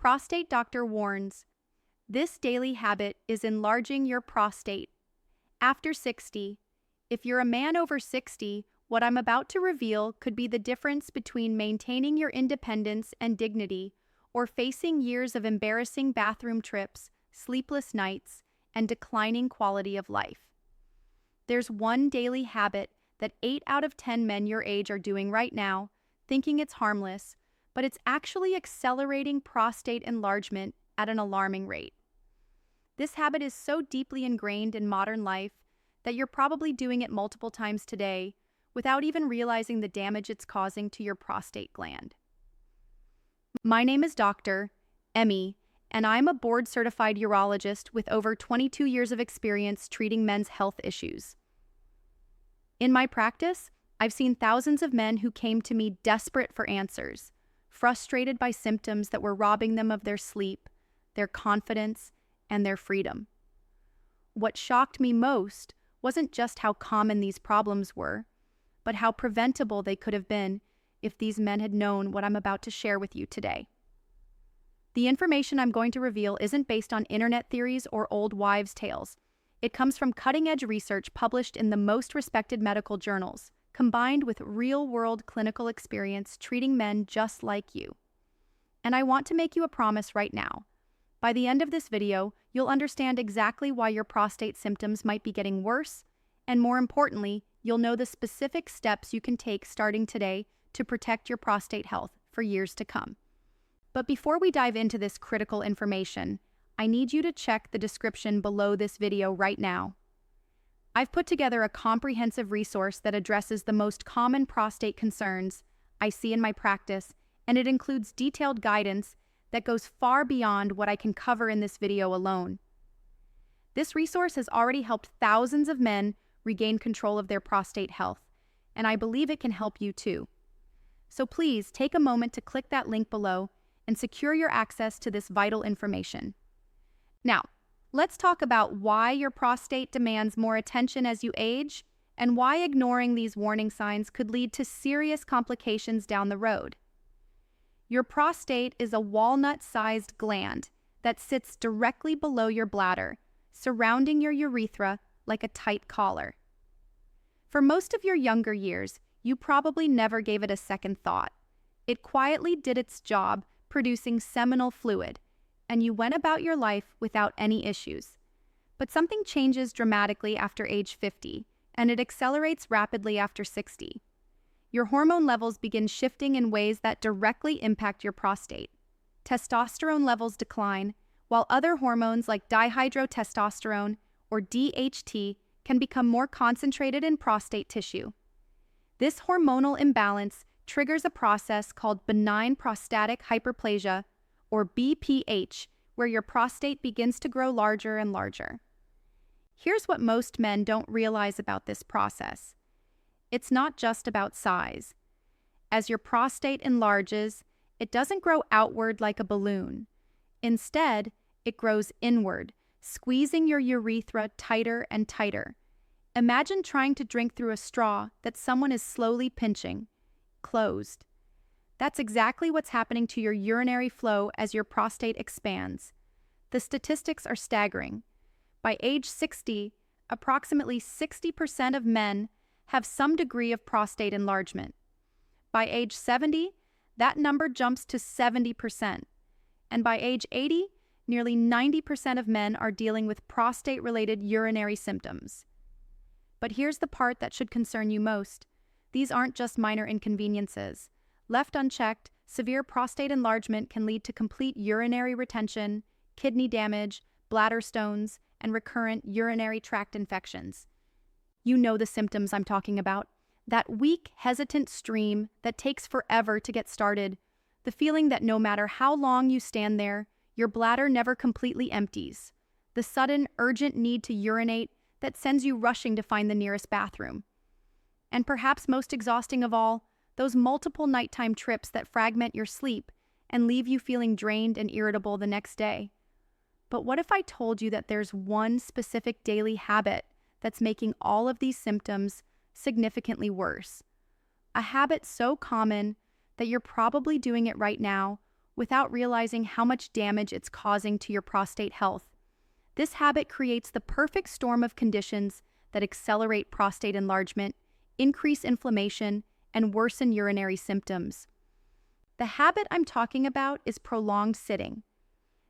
Prostate doctor warns, this daily habit is enlarging your prostate. After 60, if you're a man over 60, what I'm about to reveal could be the difference between maintaining your independence and dignity or facing years of embarrassing bathroom trips, sleepless nights, and declining quality of life. There's one daily habit that 8 out of 10 men your age are doing right now, thinking it's harmless, but it's actually accelerating prostate enlargement at an alarming rate. This habit is so deeply ingrained in modern life that you're probably doing it multiple times today without even realizing the damage it's causing to your prostate gland. My name is Dr. Emmy, and I'm a board-certified urologist with over 22 years of experience treating men's health issues. In my practice, I've seen thousands of men who came to me desperate for answers, frustrated by symptoms that were robbing them of their sleep, their confidence, and their freedom. What shocked me most wasn't just how common these problems were, but how preventable they could have been if these men had known what I'm about to share with you today. The information I'm going to reveal isn't based on internet theories or old wives' tales. It comes from cutting-edge research published in the most respected medical journals, combined with real-world clinical experience treating men just like you. And I want to make you a promise right now. By the end of this video, you'll understand exactly why your prostate symptoms might be getting worse, and more importantly, you'll know the specific steps you can take starting today to protect your prostate health for years to come. But before we dive into this critical information, I need you to check the description below this video right now. I've put together a comprehensive resource that addresses the most common prostate concerns I see in my practice, and it includes detailed guidance that goes far beyond what I can cover in this video alone. This resource has already helped thousands of men regain control of their prostate health, and I believe it can help you too. So please take a moment to click that link below and secure your access to this vital information. Now, let's talk about why your prostate demands more attention as you age and why ignoring these warning signs could lead to serious complications down the road. Your prostate is a walnut-sized gland that sits directly below your bladder, surrounding your urethra like a tight collar. For most of your younger years, you probably never gave it a second thought. It quietly did its job, producing seminal fluid, and you went about your life without any issues. But something changes dramatically after age 50, and it accelerates rapidly after 60. Your hormone levels begin shifting in ways that directly impact your prostate. Testosterone levels decline, while other hormones like dihydrotestosterone, or DHT, can become more concentrated in prostate tissue. This hormonal imbalance triggers a process called benign prostatic hyperplasia, or BPH, where your prostate begins to grow larger and larger. Here's what most men don't realize about this process. It's not just about size. As your prostate enlarges, it doesn't grow outward like a balloon. Instead, it grows inward, squeezing your urethra tighter and tighter. Imagine trying to drink through a straw that someone is slowly pinching. Closed. That's exactly what's happening to your urinary flow as your prostate expands. The statistics are staggering. By age 60, approximately 60% of men have some degree of prostate enlargement. By age 70, that number jumps to 70%. And by age 80, nearly 90% of men are dealing with prostate-related urinary symptoms. But here's the part that should concern you most. These aren't just minor inconveniences. Left unchecked, severe prostate enlargement can lead to complete urinary retention, kidney damage, bladder stones, and recurrent urinary tract infections. You know the symptoms I'm talking about. That weak, hesitant stream that takes forever to get started. The feeling that no matter how long you stand there, your bladder never completely empties. The sudden, urgent need to urinate that sends you rushing to find the nearest bathroom. And perhaps most exhausting of all, those multiple nighttime trips that fragment your sleep and leave you feeling drained and irritable the next day. But what if I told you that there's one specific daily habit that's making all of these symptoms significantly worse? A habit so common that you're probably doing it right now without realizing how much damage it's causing to your prostate health. This habit creates the perfect storm of conditions that accelerate prostate enlargement, increase inflammation, and worsen urinary symptoms. The habit I'm talking about is prolonged sitting.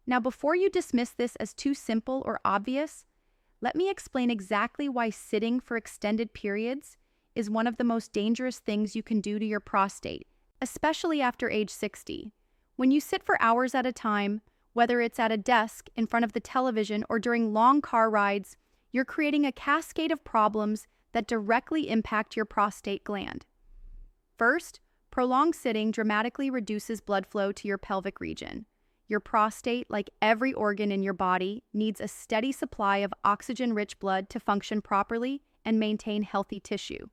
Now, before you dismiss this as too simple or obvious, let me explain exactly why sitting for extended periods is one of the most dangerous things you can do to your prostate, especially after age 60. When you sit for hours at a time, whether it's at a desk, in front of the television, or during long car rides, you're creating a cascade of problems that directly impact your prostate gland. First, prolonged sitting dramatically reduces blood flow to your pelvic region. Your prostate, like every organ in your body, needs a steady supply of oxygen-rich blood to function properly and maintain healthy tissue.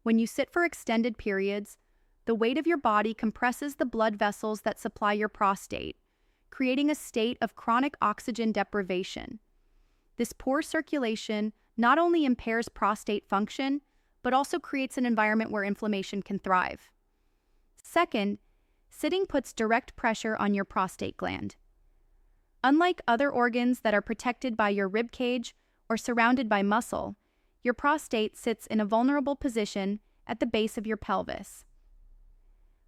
When you sit for extended periods, the weight of your body compresses the blood vessels that supply your prostate, creating a state of chronic oxygen deprivation. This poor circulation not only impairs prostate function, but also creates an environment where inflammation can thrive. Second, sitting puts direct pressure on your prostate gland. Unlike other organs that are protected by your rib cage or surrounded by muscle, your prostate sits in a vulnerable position at the base of your pelvis.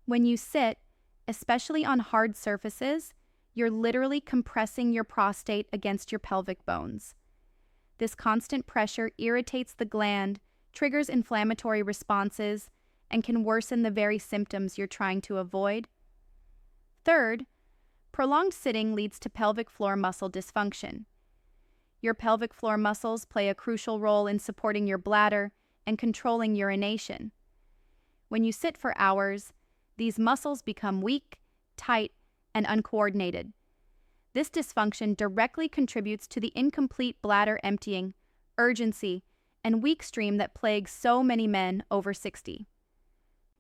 When you sit, especially on hard surfaces, you're literally compressing your prostate against your pelvic bones. This constant pressure irritates the gland, triggers inflammatory responses, and can worsen the very symptoms you're trying to avoid. Third, prolonged sitting leads to pelvic floor muscle dysfunction. Your pelvic floor muscles play a crucial role in supporting your bladder and controlling urination. When you sit for hours, these muscles become weak, tight, and uncoordinated. This dysfunction directly contributes to the incomplete bladder emptying, urgency, and weak stream that plagues so many men over 60.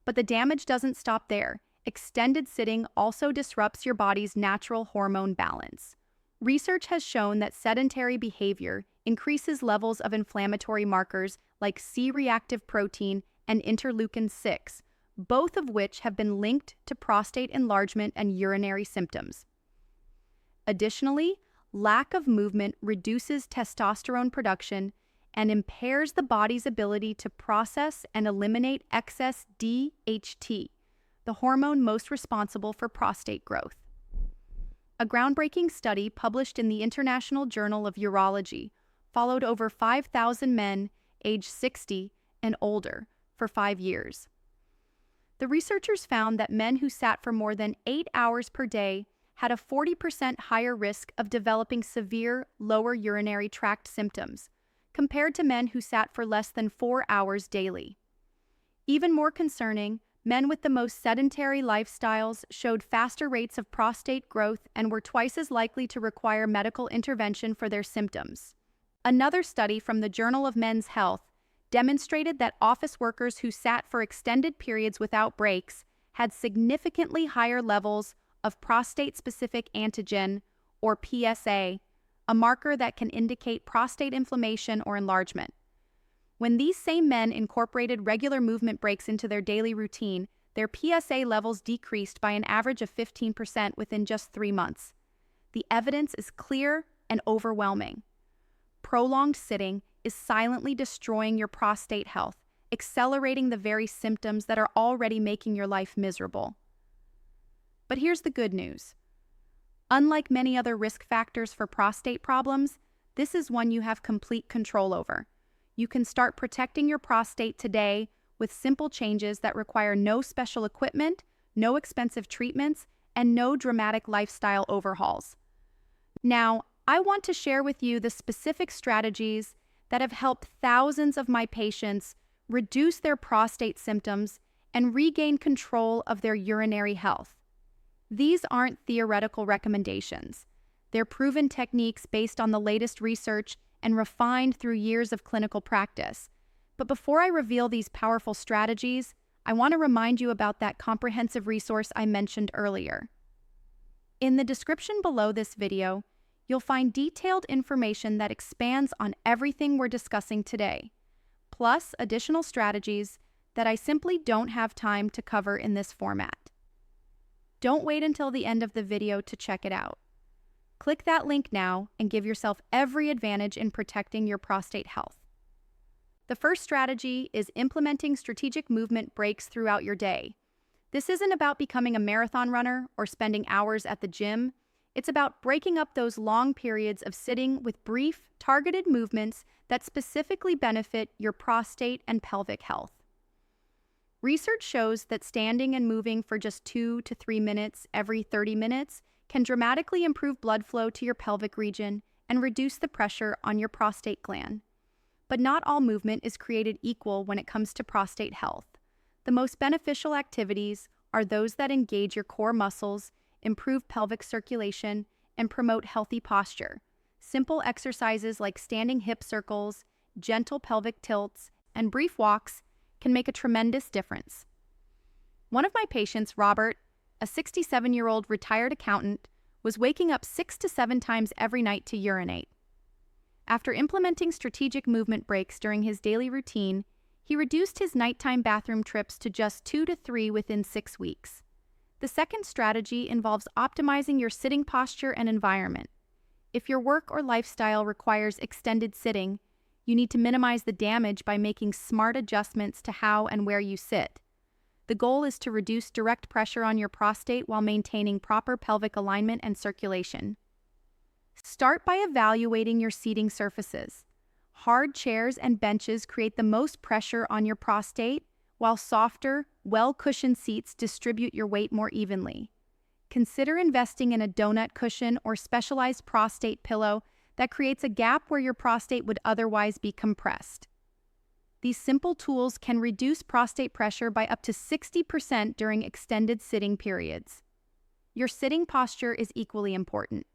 But the damage doesn't stop there. Extended sitting also disrupts your body's natural hormone balance. Research has shown that sedentary behavior increases levels of inflammatory markers like C-reactive protein and interleukin-6, both of which have been linked to prostate enlargement and urinary symptoms. Additionally, lack of movement reduces testosterone production and impairs the body's ability to process and eliminate excess DHT, the hormone most responsible for prostate growth. A groundbreaking study published in the International Journal of Urology followed over 5,000 men aged 60 and older for 5 years. The researchers found that men who sat for more than 8 hours per day had a 40% higher risk of developing severe lower urinary tract symptoms, compared to men who sat for less than 4 hours daily. Even more concerning, men with the most sedentary lifestyles showed faster rates of prostate growth and were twice as likely to require medical intervention for their symptoms. Another study from the Journal of Men's Health demonstrated that office workers who sat for extended periods without breaks had significantly higher levels of prostate-specific antigen, or PSA, a marker that can indicate prostate inflammation or enlargement. When these same men incorporated regular movement breaks into their daily routine, their PSA levels decreased by an average of 15% within just 3 months. The evidence is clear and overwhelming. Prolonged sitting is silently destroying your prostate health, accelerating the very symptoms that are already making your life miserable. But here's the good news. Unlike many other risk factors for prostate problems, this is one you have complete control over. You can start protecting your prostate today with simple changes that require no special equipment, no expensive treatments, and no dramatic lifestyle overhauls. Now, I want to share with you the specific strategies that have helped thousands of my patients reduce their prostate symptoms and regain control of their urinary health. These aren't theoretical recommendations. They're proven techniques based on the latest research and refined through years of clinical practice. But before I reveal these powerful strategies, I want to remind you about that comprehensive resource I mentioned earlier. In the description below this video, you'll find detailed information that expands on everything we're discussing today, plus additional strategies that I simply don't have time to cover in this format. Don't wait until the end of the video to check it out. Click that link now and give yourself every advantage in protecting your prostate health. The first strategy is implementing strategic movement breaks throughout your day. This isn't about becoming a marathon runner or spending hours at the gym. It's about breaking up those long periods of sitting with brief, targeted movements that specifically benefit your prostate and pelvic health. Research shows that standing and moving for just 2 to 3 minutes every 30 minutes can dramatically improve blood flow to your pelvic region and reduce the pressure on your prostate gland. But not all movement is created equal when it comes to prostate health. The most beneficial activities are those that engage your core muscles, improve pelvic circulation, and promote healthy posture. Simple exercises like standing hip circles, gentle pelvic tilts, and brief walks can make a tremendous difference. One of my patients, Robert, a 67-year-old retired accountant, was waking up 6 to 7 times every night to urinate. After implementing strategic movement breaks during his daily routine, he reduced his nighttime bathroom trips to just 2 to 3 within 6 weeks. The second strategy involves optimizing your sitting posture and environment. If your work or lifestyle requires extended sitting, you need to minimize the damage by making smart adjustments to how and where you sit. The goal is to reduce direct pressure on your prostate while maintaining proper pelvic alignment and circulation. Start by evaluating your seating surfaces. Hard chairs and benches create the most pressure on your prostate, while softer, well-cushioned seats distribute your weight more evenly. Consider investing in a donut cushion or specialized prostate pillow that creates a gap where your prostate would otherwise be compressed. These simple tools can reduce prostate pressure by up to 60% during extended sitting periods. Your sitting posture is equally important.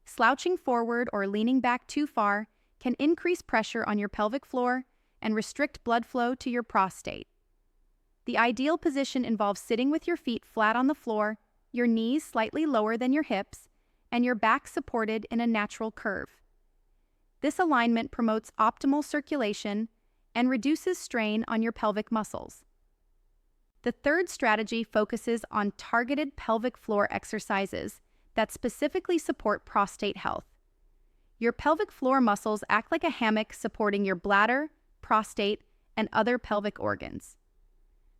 Slouching forward or leaning back too far can increase pressure on your pelvic floor and restrict blood flow to your prostate. The ideal position involves sitting with your feet flat on the floor, your knees slightly lower than your hips, and your back supported in a natural curve. This alignment promotes optimal circulation and reduces strain on your pelvic muscles. The third strategy focuses on targeted pelvic floor exercises that specifically support prostate health. Your pelvic floor muscles act like a hammock supporting your bladder, prostate, and other pelvic organs.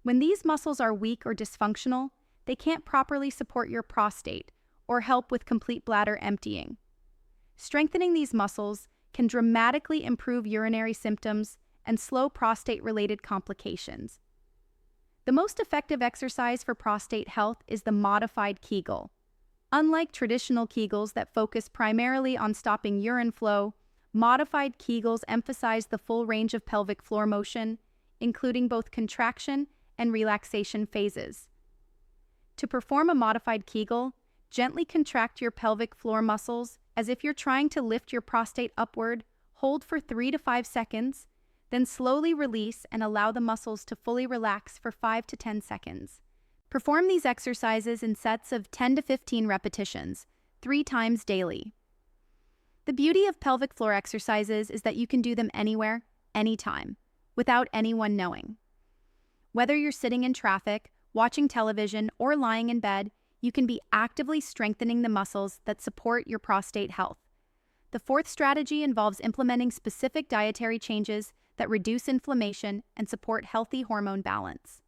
When these muscles are weak or dysfunctional, they can't properly support your prostate or help with complete bladder emptying. Strengthening these muscles can dramatically improve urinary symptoms and slow prostate-related complications. The most effective exercise for prostate health is the modified Kegel. Unlike traditional Kegels that focus primarily on stopping urine flow, modified Kegels emphasize the full range of pelvic floor motion, including both contraction and relaxation phases. To perform a modified Kegel, gently contract your pelvic floor muscles as if you're trying to lift your prostate upward, hold for 3 to 5 seconds, then slowly release and allow the muscles to fully relax for 5 to 10 seconds. Perform these exercises in sets of 10 to 15 repetitions, 3 times daily. The beauty of pelvic floor exercises is that you can do them anywhere, anytime, without anyone knowing. Whether you're sitting in traffic, watching television, or lying in bed, you can be actively strengthening the muscles that support your prostate health. The fourth strategy involves implementing specific dietary changes that reduce inflammation and support healthy hormone balance.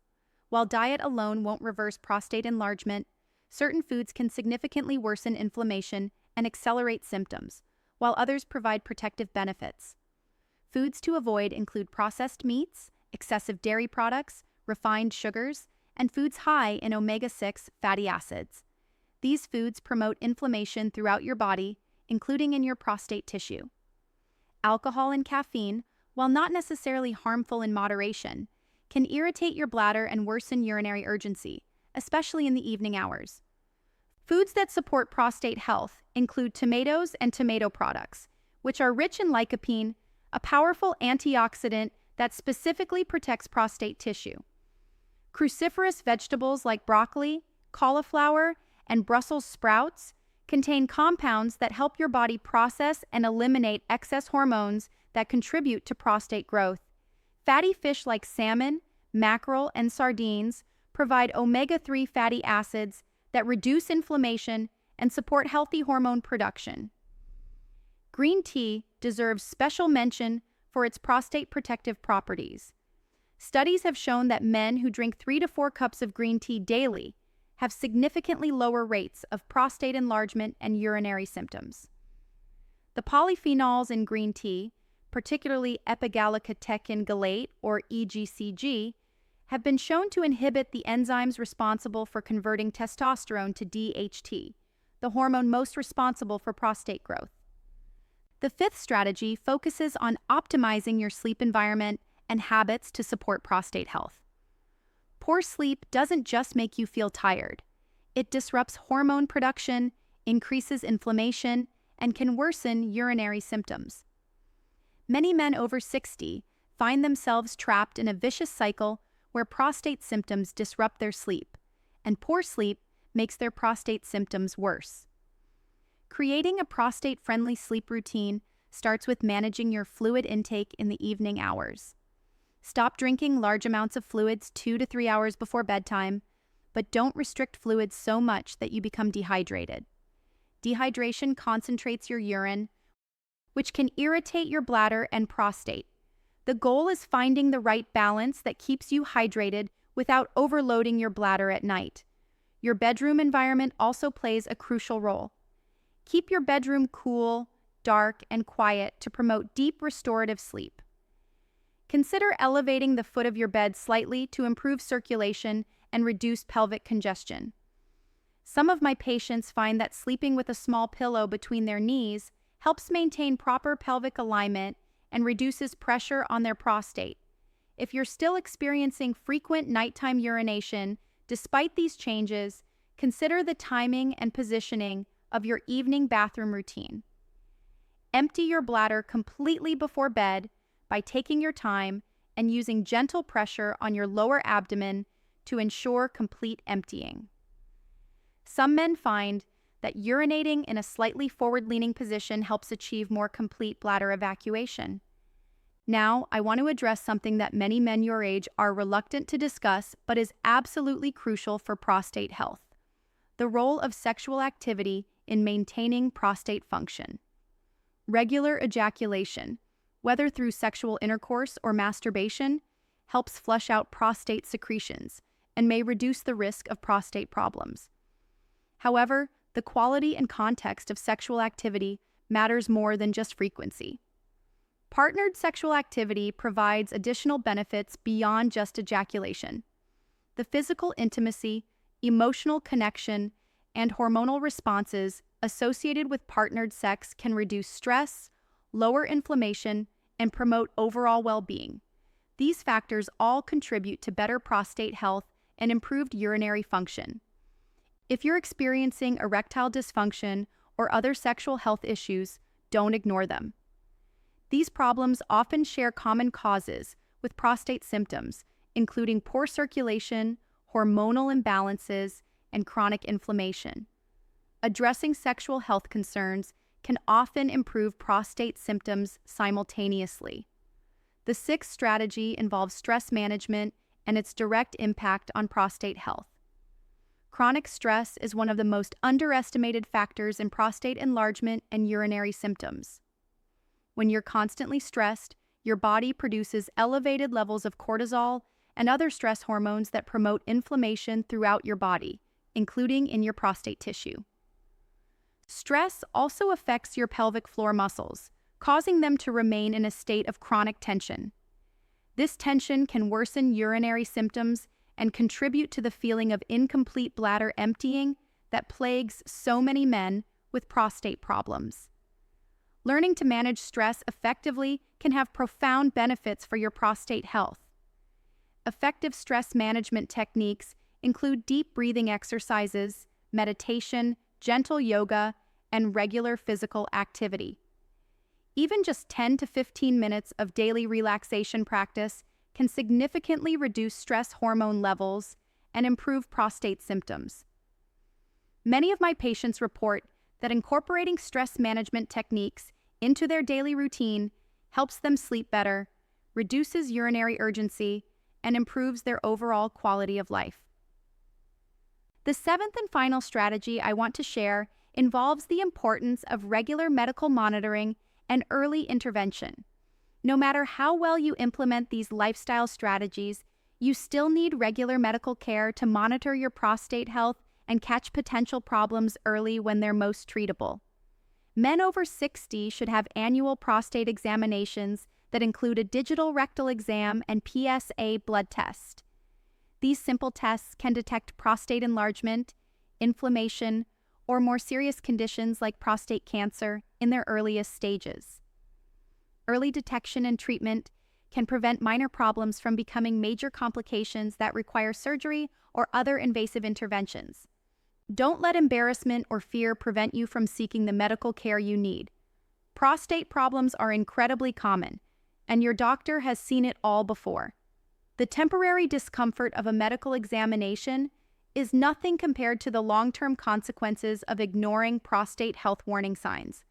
While diet alone won't reverse prostate enlargement, certain foods can significantly worsen inflammation and accelerate symptoms, while others provide protective benefits. Foods to avoid include processed meats, excessive dairy products, refined sugars, and foods high in omega-6 fatty acids. These foods promote inflammation throughout your body, including in your prostate tissue. Alcohol and caffeine, while not necessarily harmful in moderation, can irritate your bladder and worsen urinary urgency, especially in the evening hours. Foods that support prostate health include tomatoes and tomato products, which are rich in lycopene, a powerful antioxidant that specifically protects prostate tissue. Cruciferous vegetables like broccoli, cauliflower, and Brussels sprouts contain compounds that help your body process and eliminate excess hormones that contribute to prostate growth. Fatty fish like salmon, mackerel, and sardines provide omega-3 fatty acids that reduce inflammation and support healthy hormone production. Green tea deserves special mention for its prostate protective properties. Studies have shown that men who drink 3 to 4 cups of green tea daily have significantly lower rates of prostate enlargement and urinary symptoms. The polyphenols in green tea, particularly epigallocatechin gallate or EGCG, have been shown to inhibit the enzymes responsible for converting testosterone to DHT, the hormone most responsible for prostate growth. The fifth strategy focuses on optimizing your sleep environment and habits to support prostate health. Poor sleep doesn't just make you feel tired. It disrupts hormone production, increases inflammation, and can worsen urinary symptoms. Many men over 60 find themselves trapped in a vicious cycle where prostate symptoms disrupt their sleep, and poor sleep makes their prostate symptoms worse. Creating a prostate-friendly sleep routine starts with managing your fluid intake in the evening hours. Stop drinking large amounts of fluids 2 to 3 hours before bedtime, but don't restrict fluids so much that you become dehydrated. Dehydration concentrates your urine, which can irritate your bladder and prostate. The goal is finding the right balance that keeps you hydrated without overloading your bladder at night. Your bedroom environment also plays a crucial role. Keep your bedroom cool, dark, and quiet to promote deep restorative sleep. Consider elevating the foot of your bed slightly to improve circulation and reduce pelvic congestion. Some of my patients find that sleeping with a small pillow between their knees helps maintain proper pelvic alignment and reduces pressure on their prostate. If you're still experiencing frequent nighttime urination despite these changes, consider the timing and positioning of your evening bathroom routine. Empty your bladder completely before bed by taking your time and using gentle pressure on your lower abdomen to ensure complete emptying. Some men find that urinating in a slightly forward-leaning position helps achieve more complete bladder evacuation. Now, I want to address something that many men your age are reluctant to discuss but is absolutely crucial for prostate health: the role of sexual activity in maintaining prostate function. Regular ejaculation, whether through sexual intercourse or masturbation, helps flush out prostate secretions and may reduce the risk of prostate problems. However, the quality and context of sexual activity matters more than just frequency. Partnered sexual activity provides additional benefits beyond just ejaculation. The physical intimacy, emotional connection, and hormonal responses associated with partnered sex can reduce stress, lower inflammation, and promote overall well-being. These factors all contribute to better prostate health and improved urinary function. If you're experiencing erectile dysfunction or other sexual health issues, don't ignore them. These problems often share common causes with prostate symptoms, including poor circulation, hormonal imbalances, and chronic inflammation. Addressing sexual health concerns can often improve prostate symptoms simultaneously. The sixth strategy involves stress management and its direct impact on prostate health. Chronic stress is one of the most underestimated factors in prostate enlargement and urinary symptoms. When you're constantly stressed, your body produces elevated levels of cortisol and other stress hormones that promote inflammation throughout your body, including in your prostate tissue. Stress also affects your pelvic floor muscles, causing them to remain in a state of chronic tension. This tension can worsen urinary symptoms and contribute to the feeling of incomplete bladder emptying that plagues so many men with prostate problems. Learning to manage stress effectively can have profound benefits for your prostate health. Effective stress management techniques include deep breathing exercises, meditation, gentle yoga, and regular physical activity. Even just 10 to 15 minutes of daily relaxation practice can significantly reduce stress hormone levels and improve prostate symptoms. Many of my patients report that incorporating stress management techniques into their daily routine helps them sleep better, reduces urinary urgency, and improves their overall quality of life. The seventh and final strategy I want to share involves the importance of regular medical monitoring and early intervention. No matter how well you implement these lifestyle strategies, you still need regular medical care to monitor your prostate health and catch potential problems early when they're most treatable. Men over 60 should have annual prostate examinations that include a digital rectal exam and PSA blood test. These simple tests can detect prostate enlargement, inflammation, or more serious conditions like prostate cancer in their earliest stages. Early detection and treatment can prevent minor problems from becoming major complications that require surgery or other invasive interventions. Don't let embarrassment or fear prevent you from seeking the medical care you need. Prostate problems are incredibly common, and your doctor has seen it all before. The temporary discomfort of a medical examination is nothing compared to the long-term consequences of ignoring prostate health warning signs.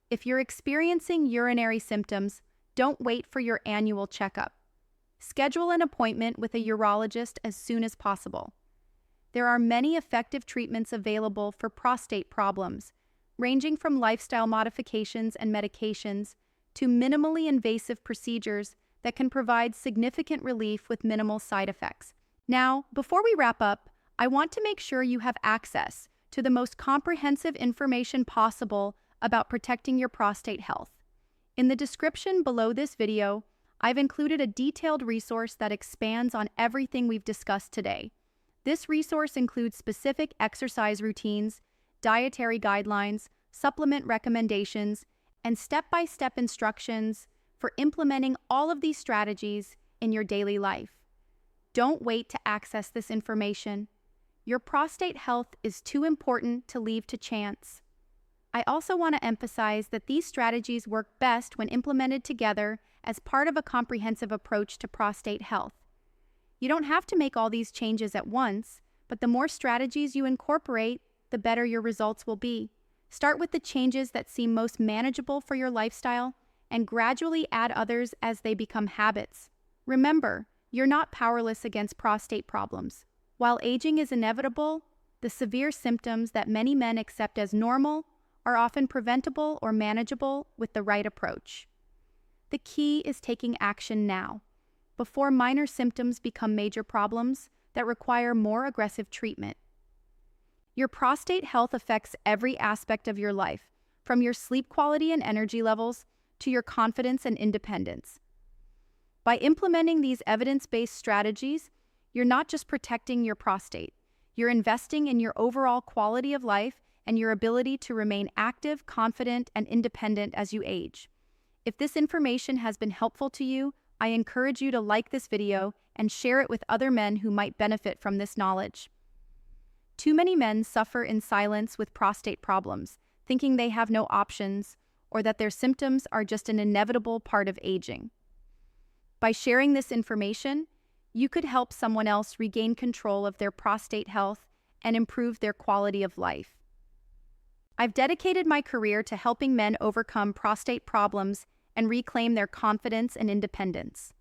If you're experiencing urinary symptoms, don't wait for your annual checkup. Schedule an appointment with a urologist as soon as possible. There are many effective treatments available for prostate problems, ranging from lifestyle modifications and medications to minimally invasive procedures that can provide significant relief with minimal side effects. Now, before we wrap up, I want to make sure you have access to the most comprehensive information possible about protecting your prostate health. In the description below this video, I've included a detailed resource that expands on everything we've discussed today. This resource includes specific exercise routines, dietary guidelines, supplement recommendations, and step-by-step instructions for implementing all of these strategies in your daily life. Don't wait to access this information. Your prostate health is too important to leave to chance. I also want to emphasize that these strategies work best when implemented together as part of a comprehensive approach to prostate health. You don't have to make all these changes at once, but the more strategies you incorporate, the better your results will be. Start with the changes that seem most manageable for your lifestyle and gradually add others as they become habits. Remember, you're not powerless against prostate problems. While aging is inevitable, the severe symptoms that many men accept as normal are often preventable or manageable with the right approach. The key is taking action now, before minor symptoms become major problems that require more aggressive treatment. Your prostate health affects every aspect of your life, from your sleep quality and energy levels to your confidence and independence. By implementing these evidence-based strategies, you're not just protecting your prostate, you're investing in your overall quality of life and your ability to remain active, confident, and independent as you age. If this information has been helpful to you, I encourage you to like this video and share it with other men who might benefit from this knowledge. Too many men suffer in silence with prostate problems, thinking they have no options or that their symptoms are just an inevitable part of aging. By sharing this information, you could help someone else regain control of their prostate health and improve their quality of life. I've dedicated my career to helping men overcome prostate problems and reclaim their confidence and independence.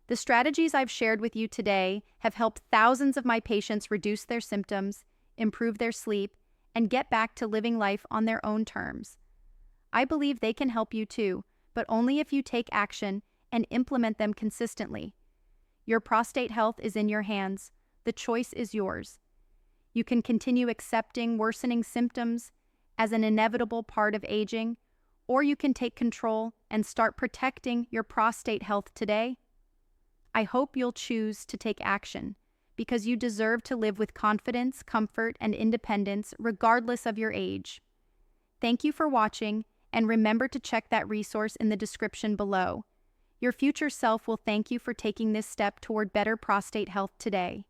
The strategies I've shared with you today have helped thousands of my patients reduce their symptoms, improve their sleep, and get back to living life on their own terms. I believe they can help you too, but only if you take action and implement them consistently. Your prostate health is in your hands. The choice is yours. You can continue accepting worsening symptoms as an inevitable part of aging, or you can take control and start protecting your prostate health today. I hope you'll choose to take action because you deserve to live with confidence, comfort, and independence regardless of your age. Thank you for watching, and remember to check that resource in the description below. Your future self will thank you for taking this step toward better prostate health today.